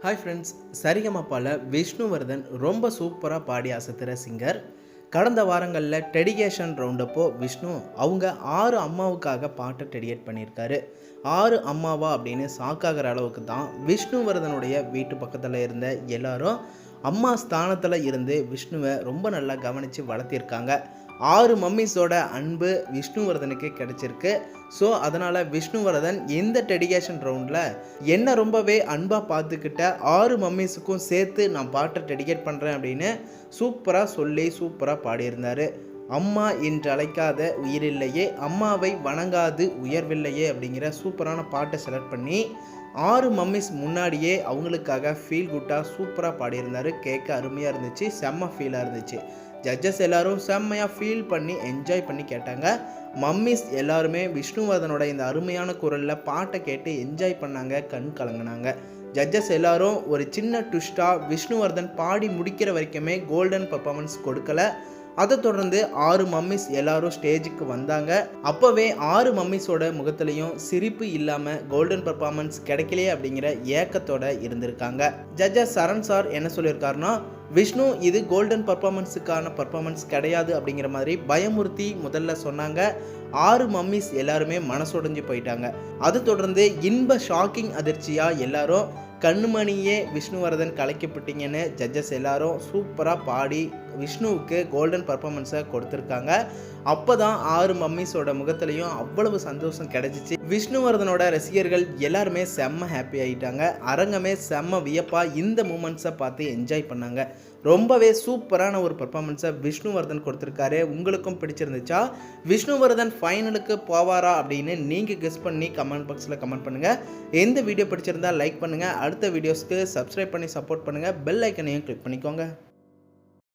Hi friends, சரிகமபால Vishnuvardhan ரொம்ப சூப்பராக பாடி அசத்துற singer. கடந்த வாரங்களில் டெடிகேஷன் ரவுண்டப்போ விஷ்ணு அவங்க 6 அம்மாவுக்காக பாட்டை டெடிகேட் பண்ணியிருக்காரு. 6 அம்மாவா அப்படின்னு சாக்காகிற அளவுக்கு தான் விஷ்ணுவர்தனுடைய வீட்டு பக்கத்தில் இருந்த எல்லாரும் அம்மா ஸ்தானத்தில் இருந்து விஷ்ணுவை ரொம்ப நல்லா கவனித்து வளர்த்திருக்காங்க. 6 மம்மிஸோட அன்பு விஷ்ணுவர்தனுக்கு கிடைச்சிருக்கு. ஸோ அதனால் விஷ்ணுவர்தன் இந்த டெடிகேஷன் ரவுண்டில் என்ன ரொம்பவே அன்பாக பார்த்துக்கிட்ட 6 மம்மிஸுக்கும் சேர்த்து நான் பாட்டை டெடிகேட் பண்ணுறேன் அப்படின்னு சூப்பராக பாடியிருந்தார். அம்மா என்று அழைக்காத உயிரில்லையே, அம்மாவை வணங்காது உயர்வில்லையே அப்படிங்கிற சூப்பரான பாட்டை செலக்ட் பண்ணி 6 மம்மிஸ் முன்னாடியே அவங்களுக்காக ஃபீல் குட்டாக சூப்பராக பாடியிருந்தார். கேட்க அருமையாக இருந்துச்சு, செம்ம ஃபீலாக இருந்துச்சு. ஜட்ஜஸ் எல்லாரும் செம்மையாக ஃபீல் பண்ணி என்ஜாய் பண்ணி கேட்டாங்க. மம்மிஸ் எல்லாருமே விஷ்ணுவர்தனோட இந்த அருமையான குரலில் பாட்டை கேட்டு என்ஜாய் பண்ணாங்க, கண் கலங்கினாங்க. ஜட்ஜஸ் எல்லாரும் ஒரு சின்ன ட்விஸ்டாக விஷ்ணுவர்தன் பாடி முடிக்கிற வரைக்குமே கோல்டன் பர்ஃபார்மன்ஸ் கொடுக்கல. அதை தொடர்ந்து 6 மம்மிஸ் எல்லாரும் ஸ்டேஜுக்கு வந்தாங்க. அப்போவே 6 மம்மிஸோட முகத்துலையும் சிரிப்பு இல்லாமல் கோல்டன் பர்ஃபார்மன்ஸ் கிடைக்கலையே அப்படிங்கிற ஏக்கத்தோட இருந்திருக்காங்க. ஜட்ஜஸ் சரண் சார் என்ன சொல்லியிருக்காருன்னா, விஷ்ணு இது கோல்டன் பர்ஃபார்மன்ஸுக்கான பர்ஃபார்மன்ஸ் கிடையாது அப்படிங்கிற மாதிரி பயமுறுத்தி முதல்ல சொன்னாங்க. 6 மம்மிஸ் எல்லாருமே மனசுடைஞ்சு போயிட்டாங்க. அது தொடர்ந்து இன்ப ஷாக்கிங் அதிர்ச்சியாக எல்லாரும் கண்ணுமணியே விஷ்ணுவர்தன் கலைக்கப்பட்டீங்கன்னு ஜட்ஜஸ் எல்லாரும் சூப்பராக பாடி விஷ்ணுவுக்கு கோல்டன் பர்ஃபார்மன்ஸை கொடுத்துருக்காங்க. அப்போ தான் 6 மம்மிஸோட முகத்துலையும் அவ்வளவு சந்தோஷம் கிடைச்சிச்சு. விஷ்ணுவர்தனோட ரசிகர்கள் எல்லாருமே செம்ம ஹாப்பி ஆகிட்டாங்க. அரங்கமே செம்ம வியப்பாக இந்த மூமெண்ட்ஸை பார்த்து என்ஜாய் பண்ணாங்க. ரொம்பவே சூப்பரான ஒரு பர்ஃபார்மன்ஸை விஷ்ணுவர்தன் கொடுத்துருக்காரு. உங்களுக்கும் பிடிச்சிருந்துச்சா? விஷ்ணுவர்தன் ஃபைனலுக்கு போவாரா அப்படின்னு நீங்கள் கெஸ் பண்ணி கமெண்ட் பாக்ஸில் கமெண்ட் பண்ணுங்கள். எந்த வீடியோ பிடிச்சிருந்தா லைக் பண்ணுங்கள். அடுத்த வீடியோஸ்க்கு சப்ஸ்கிரைப் பண்ணி சப்போர்ட் பண்ணுங்கள். பெல் ஐக்கனையும் கிளிக் பண்ணிக்கோங்க.